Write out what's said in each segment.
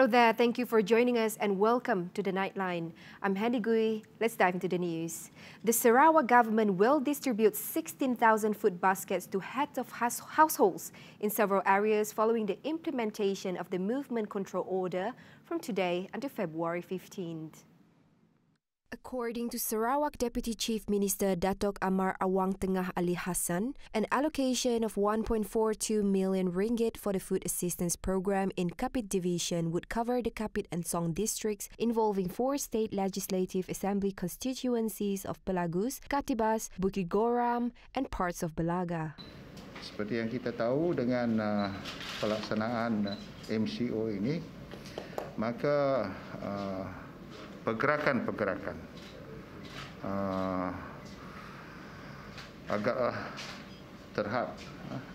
Hello there, thank you for joining us and welcome to the Nightline. I'm Handy Gui. Let's dive into the news. The Sarawak government will distribute 16,000 food baskets to heads of households in several areas following the implementation of the movement control order from today until February 15th. According to Sarawak Deputy Chief Minister Datuk Amar Awang Tengah Ali Hassan, an allocation of 1.42 million ringgit for the food assistance program in Kapit Division would cover the Kapit and Song districts involving 4 state legislative assembly constituencies of Pelagus, Katibas, Bukit Goram and parts of Belaga. Seperti yang kita tahu dengan pelaksanaan MCO ini, maka pergerakan agak terhad,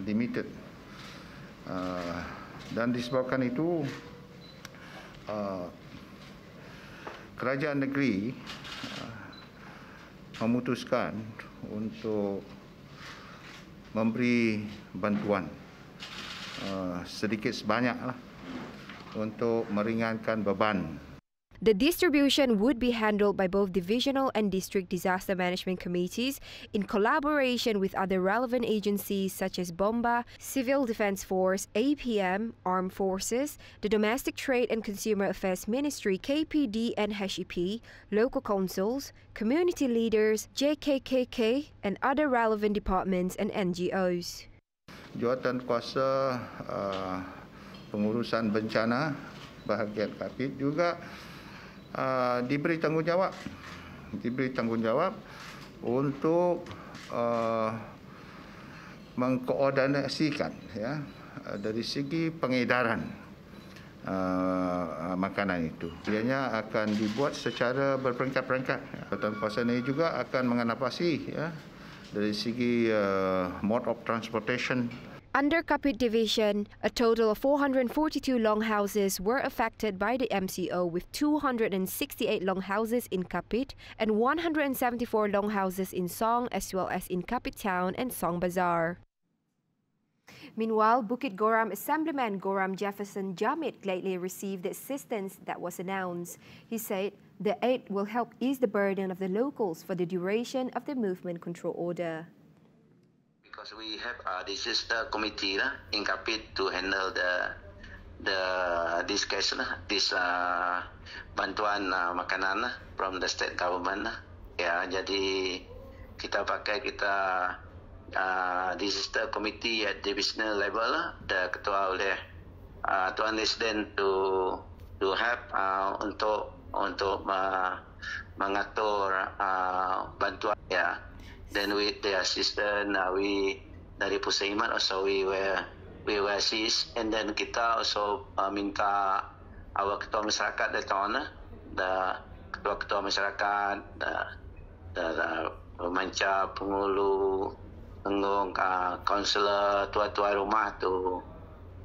limited, dan disebabkan itu kerajaan negeri memutuskan untuk memberi bantuan sedikit sebanyaklah untuk meringankan beban. The distribution would be handled by both divisional and district disaster management committees in collaboration with other relevant agencies such as BOMBA, Civil Defence Force, APM, Armed Forces, the Domestic Trade and Consumer Affairs Ministry, KPD and HEP, local councils, community leaders, JKKK and other relevant departments and NGOs. Jawatan kuasa pengurusan bencana bahagian Kapit juga diberi tanggungjawab untuk mengkoordinasikan dari segi pengedaran makanan itu. Ianya akan dibuat secara berperingkat-peringkat. Jawatan kuasa ini juga akan menganapasi dari segi mode of transportation. Under Kapit Division, a total of 442 longhouses were affected by the MCO, with 268 longhouses in Kapit and 174 longhouses in Song, as well as in Kapit Town and Song Bazaar. Meanwhile, Bukit Goram Assemblyman Goram Jefferson Jamit gladly received the assistance that was announced. He said the aid will help ease the burden of the locals for the duration of the movement control order. Because we have this is the committee in Kapit to handle this case, this bantuan makanan from the state government. Ya, jadi kita this is the committee at divisional level, the ketua oleh Tuan Residen to help untuk mengatur bantuan ya. Then with the assistant, we dari Pusaiman also we were assist, and then kita also minta our ketua masyarakat datang, the ketua masyarakat, the pemanca, pengulu, pengung, kaunselor, tua rumah tu,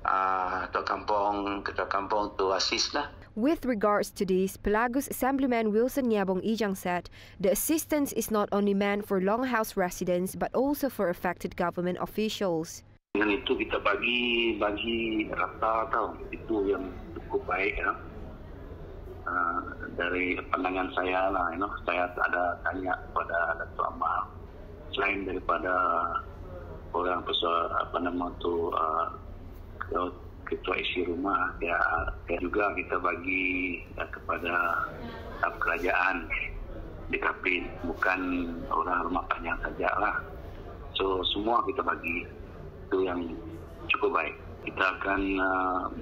ketua kampung to assist lah. With regards to this, Pelagus Assemblyman Wilson Nyabong Ijang said the assistance is not only meant for longhouse residents but also for affected government officials. Dengan itu kita bagi rata tau, itu yang cukup baik ya. Dari pandangan saya lah, saya ada tanya kepada Datuk Amar, selain daripada orang ketua isi rumah, ya juga kita bagi kepada kerajaan di Kapit, bukan orang rumah panjang saja lah. So semua kita bagi, itu yang cukup baik. Kita akan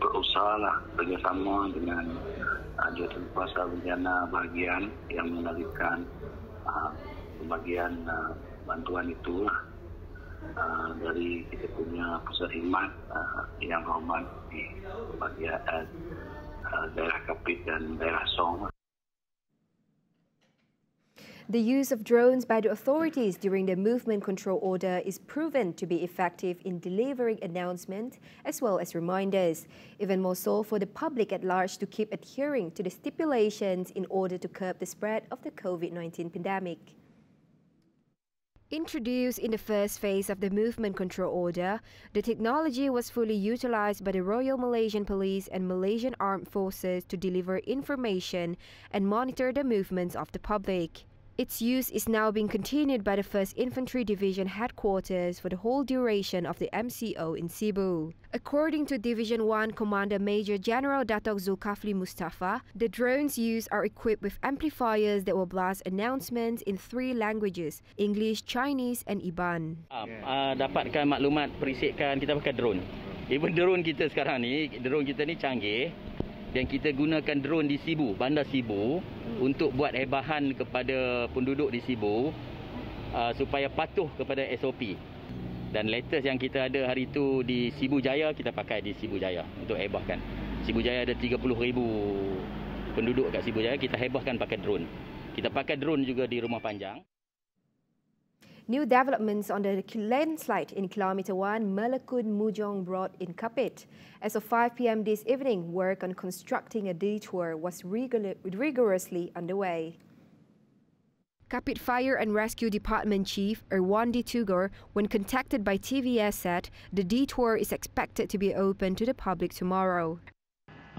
berusaha lah bekerjasama dengan jawatan kuasa bencana bahagian yang mengendalikan pembagian bantuan itu lah. Dari kita punya pusat khidmat yang hormat di bahagian daerah Kapit dan daerah Song. The use of drones by the authorities during the movement control order is proven to be effective in delivering announcements as well as reminders, even more so for the public at large to keep adhering to the stipulations in order to curb the spread of the COVID-19 pandemic. Introduced in the first phase of the Movement Control Order, the technology was fully utilized by the Royal Malaysian Police and Malaysian Armed Forces to deliver information and monitor the movements of the public. Its use is now being continued by the 1st Infantry Division headquarters for the whole duration of the MCO in Sibu. According to Division 1 Commander Major General Datuk Zulkifli Mustafa, the drones used are equipped with amplifiers that will blast announcements in 3 languages, English, Chinese and Iban. Dapatkan maklumat perisikan kita pakai drone. Even drone kita sekarang ni, drone kita ni canggih. Dan kita gunakan drone di Sibu, bandar Sibu untuk buat hebahan kepada penduduk di Sibu supaya patuh kepada SOP. Dan latest yang kita ada hari itu di Sibu Jaya, kita pakai di Sibu Jaya untuk hebahkan. Sibu Jaya ada 30,000 penduduk kat Sibu Jaya, kita hebahkan pakai drone. Kita pakai drone juga di Rumah Panjang. New developments on the landslide in Kilometer 1 Melakun Mujong Road in Kapit. As of 5 p.m. this evening, work on constructing a detour was rigorously underway. Kapit Fire and Rescue Department Chief Irwandi Tugor, when contacted by TVS, said the detour is expected to be open to the public tomorrow.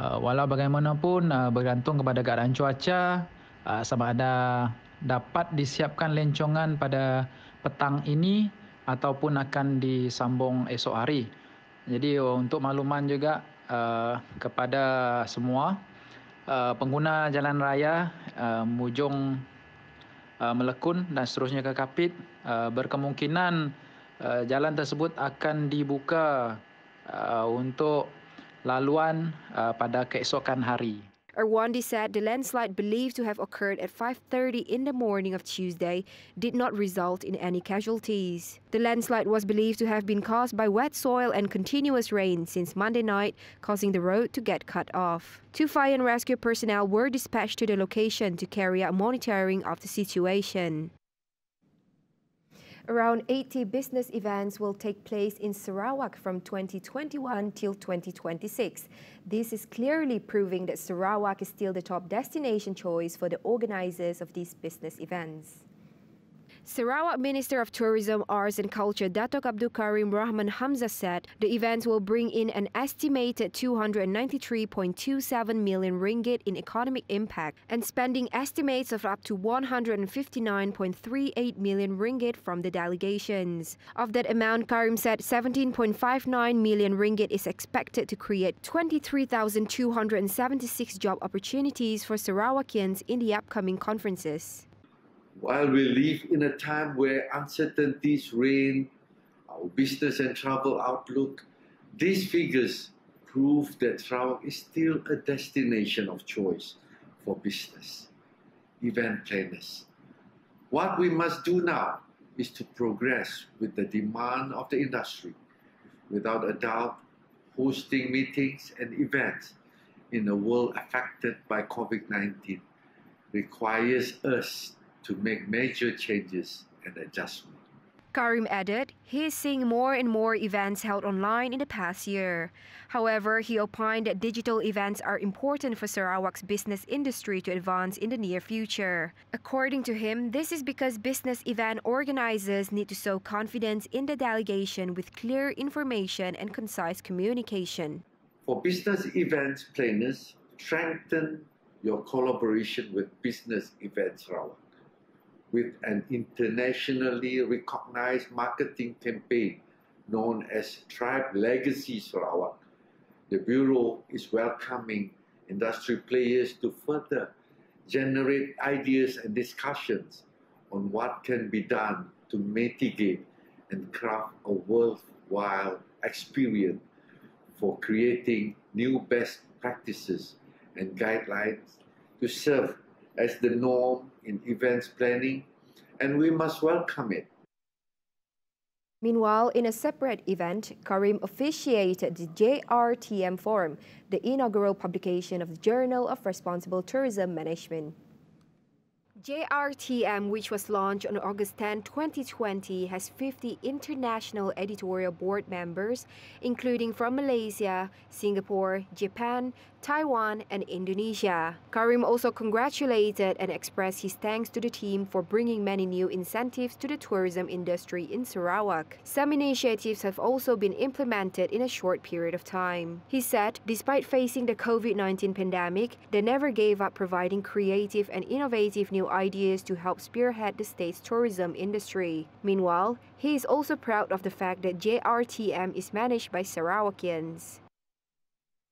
Walau bagaimanapun bergantung kepada keadaan cuaca, sama ada dapat disiapkan lencongan pada petang ini ataupun akan disambung esok hari. Jadi untuk makluman juga kepada semua pengguna jalan raya Mujong Melakun dan seterusnya ke Kapit, berkemungkinan jalan tersebut akan dibuka untuk laluan pada keesokan hari. Irwandi said the landslide believed to have occurred at 5:30 in the morning of Tuesday did not result in any casualties. The landslide was believed to have been caused by wet soil and continuous rain since Monday night, causing the road to get cut off. 2 fire and rescue personnel were dispatched to the location to carry out monitoring of the situation. Around 80 business events will take place in Sarawak from 2021 till 2026. This is clearly proving that Sarawak is still the top destination choice for the organisers of these business events. Sarawak Minister of Tourism, Arts and Culture Datuk Abdul Karim Rahman Hamzah said the events will bring in an estimated 293.27 million ringgit in economic impact and spending estimates of up to 159.38 million ringgit from the delegations. Of that amount, Karim said 17.59 million ringgit is expected to create 23,276 job opportunities for Sarawakians in the upcoming conferences. While we live in a time where uncertainties reign, our business and travel outlook, these figures prove that Sarawak is still a destination of choice for business, event planners. What we must do now is to progress with the demand of the industry. Without a doubt, hosting meetings and events in a world affected by COVID-19 requires us to make major changes and adjustments. Karim added he is seeing more and more events held online in the past year. However, he opined that digital events are important for Sarawak's business industry to advance in the near future. According to him, this is because business event organizers need to show confidence in the delegation with clear information and concise communication. For business events planners, strengthen your collaboration with Business Events Sarawak. With an internationally recognized marketing campaign known as Tribe Legacy Sarawak, the Bureau is welcoming industry players to further generate ideas and discussions on what can be done to mitigate and craft a worthwhile experience for creating new best practices and guidelines to serve as the norm in events planning, and we must welcome it. Meanwhile, in a separate event, Karim officiated the JRTM Forum, the inaugural publication of the Journal of Responsible Tourism Management. JRTM, which was launched on August 10, 2020, has 50 international editorial board members, including from Malaysia, Singapore, Japan, Taiwan, and Indonesia. Karim also congratulated and expressed his thanks to the team for bringing many new incentives to the tourism industry in Sarawak. Some initiatives have also been implemented in a short period of time. He said, despite facing the COVID-19 pandemic, they never gave up providing creative and innovative new ideas to help spearhead the state's tourism industry. Meanwhile, he is also proud of the fact that JRTM is managed by Sarawakians.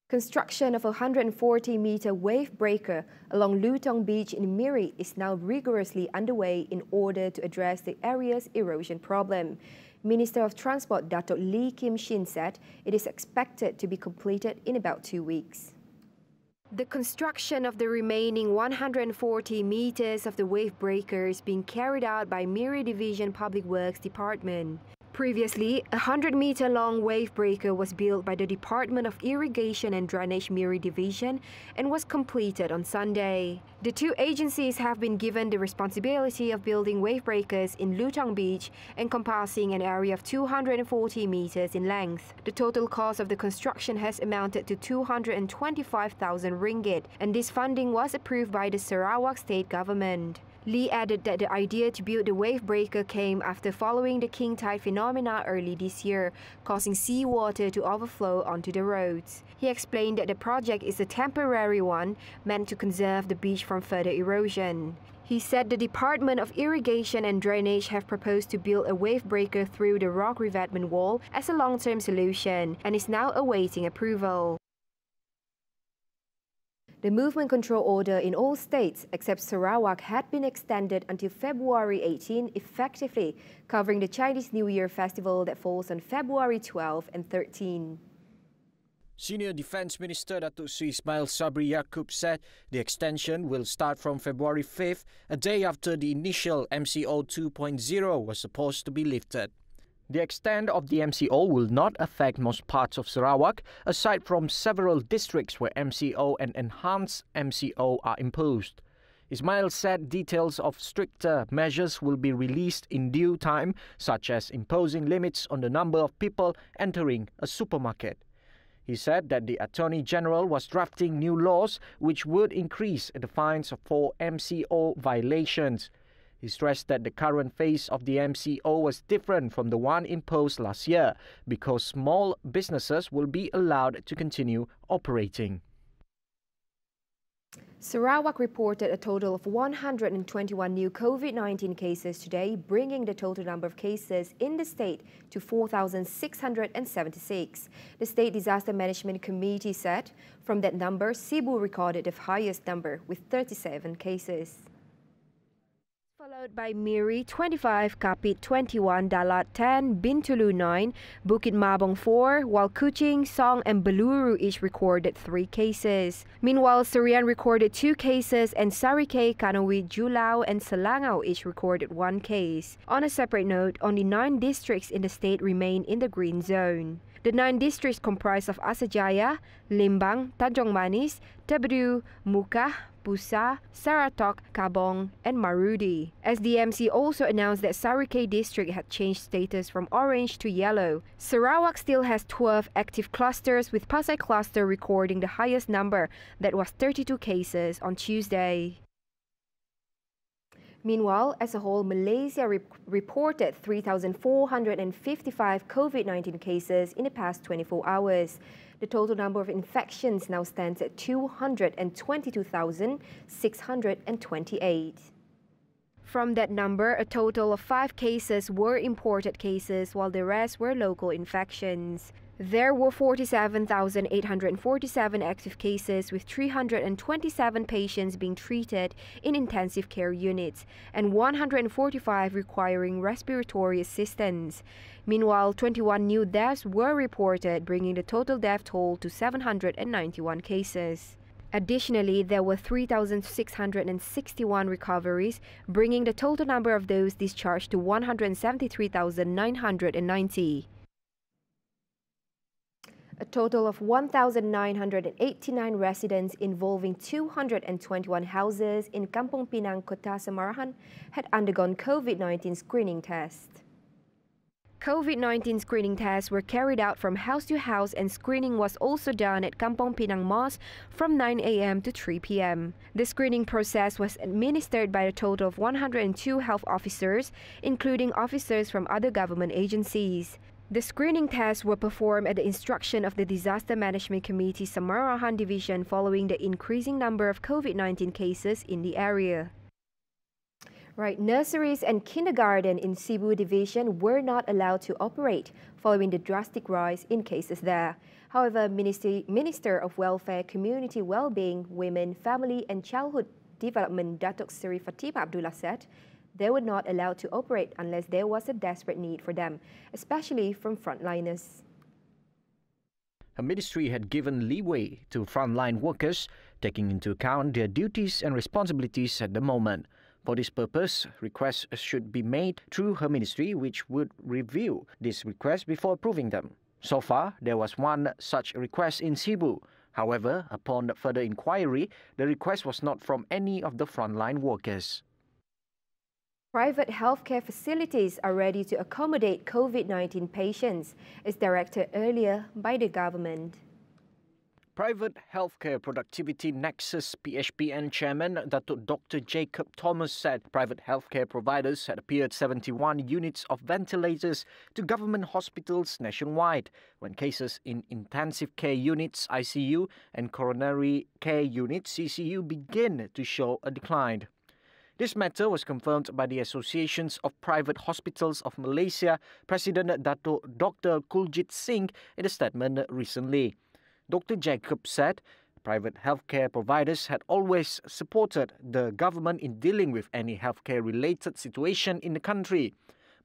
Construction of a 140-meter wavebreaker along Lutong Beach in Miri is now rigorously underway in order to address the area's erosion problem. Minister of Transport Datuk Lee Kim Shin said it is expected to be completed in about 2 weeks. The construction of the remaining 140 meters of the wavebreaker is being carried out by Miri Division Public Works Department. Previously, a 100-meter-long wavebreaker was built by the Department of Irrigation and Drainage Miri Division and was completed on Sunday. The two agencies have been given the responsibility of building wavebreakers in Lutong Beach, encompassing an area of 240 meters in length. The total cost of the construction has amounted to 225,000 ringgit, and this funding was approved by the Sarawak state government. Lee added that the idea to build the wavebreaker came after following the king tide phenomena early this year, causing seawater to overflow onto the roads. He explained that the project is a temporary one meant to conserve the beach from further erosion. He said the Department of Irrigation and Drainage have proposed to build a wavebreaker through the rock revetment wall as a long-term solution and is now awaiting approval. The movement control order in all states except Sarawak had been extended until February 18, effectively covering the Chinese New Year festival that falls on February 12 and 13. Senior Defence Minister Datuk Sri Ismail Sabri Yaakob said the extension will start from February 5th, a day after the initial MCO 2.0 was supposed to be lifted. The extent of the MCO will not affect most parts of Sarawak, aside from several districts where MCO and enhanced MCO are imposed. Ismail said details of stricter measures will be released in due time, such as imposing limits on the number of people entering a supermarket. He said that the Attorney General was drafting new laws which would increase the fines for MCO violations. He stressed that the current phase of the MCO was different from the one imposed last year because small businesses will be allowed to continue operating. Sarawak reported a total of 121 new COVID-19 cases today, bringing the total number of cases in the state to 4,676. The State Disaster Management Committee said from that number, Sibu recorded the highest number with 37 cases. Followed by Miri 25, Kapit 21, Dalat 10, Bintulu 9, Bukit Mabong 4, while Kuching, Song and Beluru each recorded 3 cases. Meanwhile, Serian recorded 2 cases and Sarikei, Kanawit, Julao and Selangau each recorded 1 case. On a separate note, only 9 districts in the state remain in the green zone. The 9 districts comprise of Asajaya, Limbang, Tanjong Manis, Tebedu, Mukah, Busa, Saratok, Kabong, and Marudi. SDMC also announced that Sarikei district had changed status from orange to yellow. Sarawak still has 12 active clusters, with Pasai cluster recording the highest number, that was 32 cases on Tuesday. Meanwhile, as a whole, Malaysia reported 3,455 COVID-19 cases in the past 24 hours. The total number of infections now stands at 222,628. From that number, a total of 5 cases were imported cases, while the rest were local infections. There were 47,847 active cases, with 327 patients being treated in intensive care units and 145 requiring respiratory assistance. Meanwhile, 21 new deaths were reported, bringing the total death toll to 791 cases. Additionally, there were 3,661 recoveries, bringing the total number of those discharged to 173,990. A total of 1,989 residents involving 221 houses in Kampung Penang, Kota Samarahan had undergone COVID-19 screening tests. COVID-19 screening tests were carried out from house to house, and screening was also done at Kampung Penang Mosque from 9 a.m. to 3 p.m. The screening process was administered by a total of 102 health officers, including officers from other government agencies. The screening tests were performed at the instruction of the Disaster Management Committee Samarahan Division following the increasing number of COVID-19 cases in the area. Right, nurseries and kindergarten in Sibu Division were not allowed to operate following the drastic rise in cases there. However, Minister of Welfare, Community Wellbeing, Women, Family and Childhood Development Datuk Seri Fatimah Abdullah said they were not allowed to operate unless there was a desperate need for them, especially from frontliners. Her ministry had given leeway to frontline workers, taking into account their duties and responsibilities at the moment. For this purpose, requests should be made through her ministry, which would review these requests before approving them. So far, there was one such request in Sibu. However, upon further inquiry, the request was not from any of the frontline workers. Private healthcare facilities are ready to accommodate COVID-19 patients, as directed earlier by the government. Private Healthcare Productivity Nexus PHPN Chairman Dr. Jacob Thomas said private healthcare providers had appeared 71 units of ventilators to government hospitals nationwide, when cases in intensive care units ICU and coronary care units CCU began to show a decline. This matter was confirmed by the Associations of Private Hospitals of Malaysia President Dr. Kuljit Singh in a statement recently. Dr. Jacob said private healthcare providers had always supported the government in dealing with any healthcare-related situation in the country,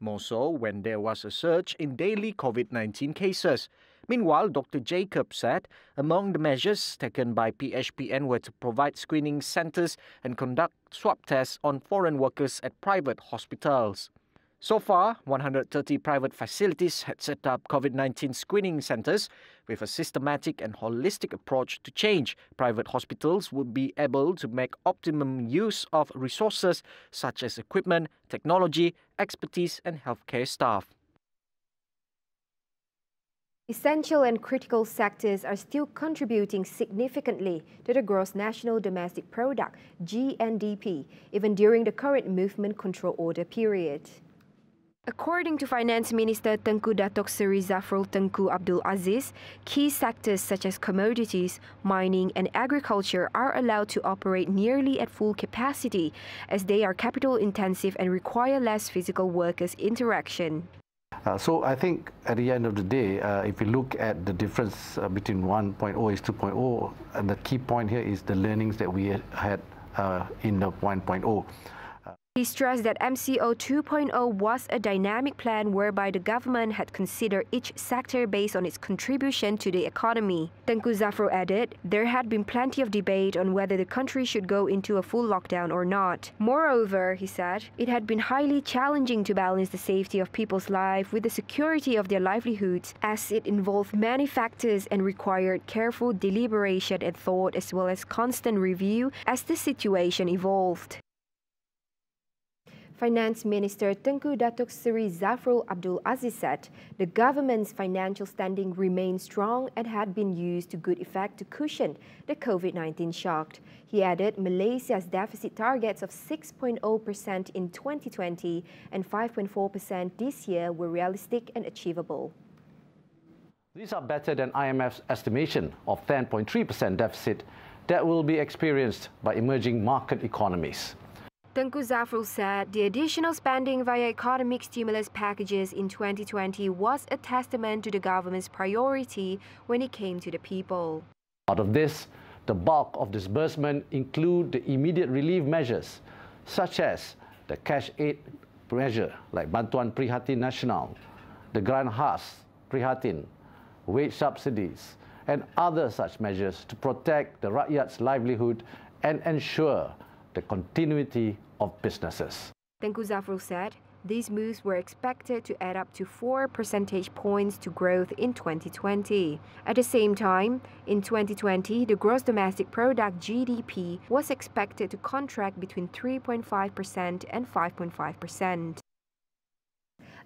more so when there was a surge in daily COVID-19 cases. Meanwhile, Dr. Jacob said among the measures taken by PHPN were to provide screening centres and conduct swab tests on foreign workers at private hospitals. So far, 130 private facilities had set up COVID-19 screening centres. With a systematic and holistic approach to change, private hospitals would be able to make optimum use of resources such as equipment, technology, expertise and healthcare staff. Essential and critical sectors are still contributing significantly to the gross national domestic product, GNDP, even during the current movement control order period. According to Finance Minister Tengku Datuk Seri Zafrul Tengku Abdul Aziz, key sectors such as commodities, mining and agriculture are allowed to operate nearly at full capacity as they are capital intensive and require less physical workers' interaction. So I think at the end of the day, if you look at the difference between 1.0 is 2.0, and the key point here is the learnings that we had in the 1.0. He stressed that MCO 2.0 was a dynamic plan whereby the government had considered each sector based on its contribution to the economy. Tengku Zafrul added, there had been plenty of debate on whether the country should go into a full lockdown or not. Moreover, he said, it had been highly challenging to balance the safety of people's lives with the security of their livelihoods, as it involved many factors and required careful deliberation and thought as well as constant review as the situation evolved. Finance Minister Tengku Datuk Seri Zafrul Abdul Aziz said the government's financial standing remained strong and had been used to good effect to cushion the COVID-19 shock. He added Malaysia's deficit targets of 6.0% in 2020 and 5.4% this year were realistic and achievable. These are better than IMF's estimation of 10.3% deficit that will be experienced by emerging market economies. Tengku Zafrul said the additional spending via economic stimulus packages in 2020 was a testament to the government's priority when it came to the people. Out of this, the bulk of disbursement include the immediate relief measures, such as the cash aid measure like Bantuan Prihatin Nasional, the Grant Khas Prihatin, wage subsidies, and other such measures to protect the rakyat's livelihood and ensure the continuity of businesses. Tengku Zafrul said These moves were expected to add up to 4 percentage points to growth in 2020. At the same time, in 2020, the gross domestic product GDP was expected to contract between 3.5% and 5.5%.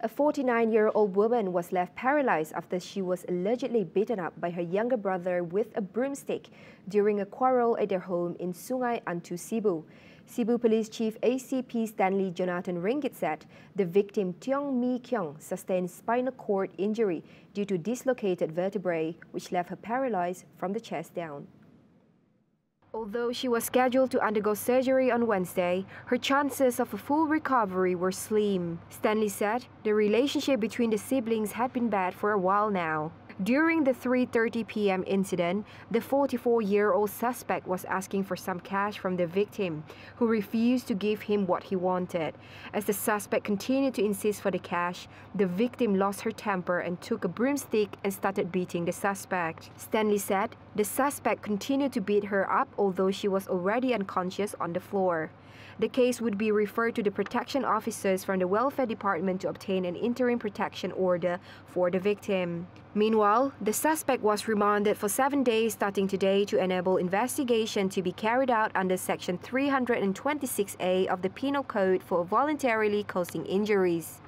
A 49-year-old woman was left paralyzed after she was allegedly beaten up by her younger brother with a broomstick during a quarrel at their home in Sungai Antu, Sibu. Sibu Police Chief ACP Stanley Jonathan Ringgit said the victim Tiong Mi Kiong sustained spinal cord injury due to dislocated vertebrae, which left her paralyzed from the chest down. Although she was scheduled to undergo surgery on Wednesday, her chances of a full recovery were slim. Stanley said the relationship between the siblings had been bad for a while now. During the 3:30 p.m. incident, the 44-year-old suspect was asking for some cash from the victim, who refused to give him what he wanted. As the suspect continued to insist for the cash, the victim lost her temper and took a broomstick and started beating the suspect. Stanley said the suspect continued to beat her up although she was already unconscious on the floor. The case would be referred to the protection officers from the Welfare Department to obtain an interim protection order for the victim. Meanwhile, the suspect was remanded for 7 days starting today to enable investigation to be carried out under Section 326A of the Penal Code for voluntarily causing injuries.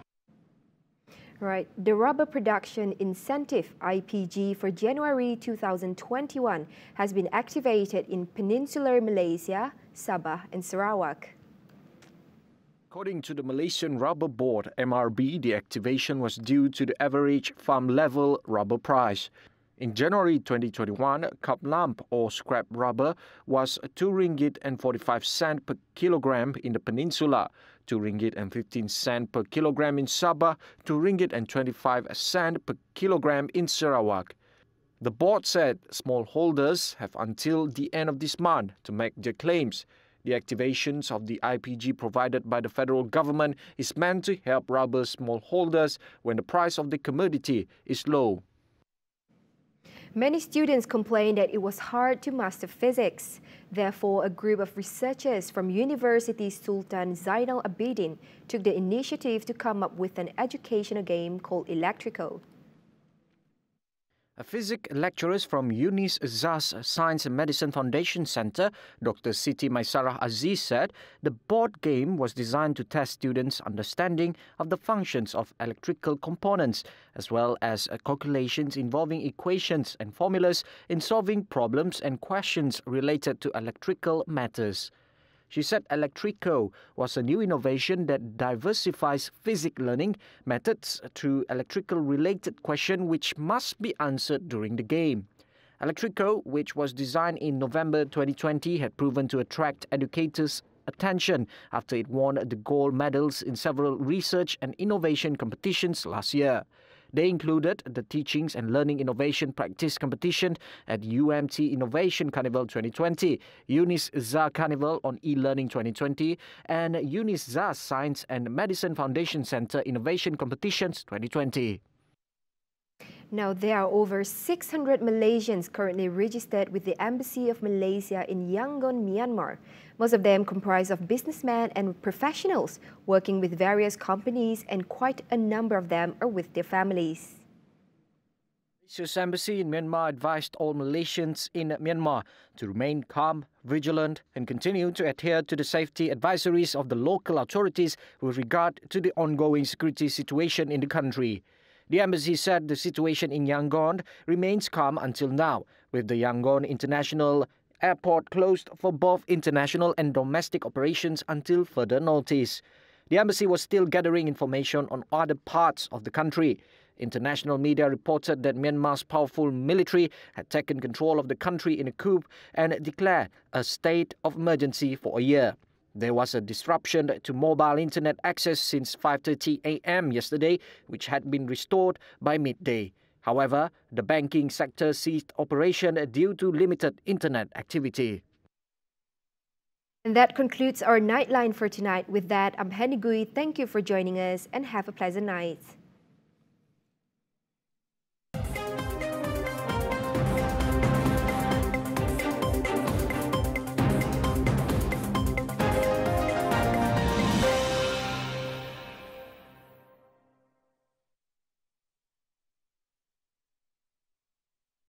Right, the Rubber Production Incentive (IPG) for January 2021 has been activated in Peninsular Malaysia, Sabah and Sarawak. According to the Malaysian Rubber Board, MRB, the activation was due to the average farm-level rubber price. In January 2021, cup lump or scrap rubber was RM2.45 per kilogram in the peninsula, RM2.15 per kilogram in Sabah, RM2.25 per kilogram in Sarawak. The board said smallholders have until the end of this month to make their claims. The activations of the IPG provided by the federal government is meant to help rubber smallholders when the price of the commodity is low. Many students complained that it was hard to master physics. Therefore, a group of researchers from University Sultan Zainal Abidin took the initiative to come up with an educational game called Electrico. A physics lecturer from Yunis Zas Science and Medicine Foundation Centre, Dr. Siti Maisarah Aziz, said the board game was designed to test students' understanding of the functions of electrical components, as well as calculations involving equations and formulas in solving problems and questions related to electrical matters. She said Electrico was a new innovation that diversifies physics learning methods through electrical-related questions which must be answered during the game. Electrico, which was designed in November 2020, had proven to attract educators' attention after it won the gold medals in several research and innovation competitions last year. They included the Teachings and Learning Innovation Practice Competition at UMT Innovation Carnival 2020, Yunis Zah Carnival on E-Learning 2020, and Yunis Zah Science and Medicine Foundation Centre Innovation Competitions 2020. Now, there are over 600 Malaysians currently registered with the Embassy of Malaysia in Yangon, Myanmar. Most of them comprise of businessmen and professionals working with various companies, and quite a number of them are with their families. Malaysia's embassy in Myanmar advised all Malaysians in Myanmar to remain calm, vigilant, and continue to adhere to the safety advisories of the local authorities with regard to the ongoing security situation in the country. The embassy said the situation in Yangon remains calm until now, with the Yangon International Airport closed for both international and domestic operations until further notice. The embassy was still gathering information on other parts of the country. International media reported that Myanmar's powerful military had taken control of the country in a coup and declared a state of emergency for a year. There was a disruption to mobile internet access since 5:30 a.m. yesterday, which had been restored by midday. However, the banking sector ceased operation due to limited internet activity. And that concludes our Nightline for tonight. With that, I'm Henny Gui. Thank you for joining us and have a pleasant night.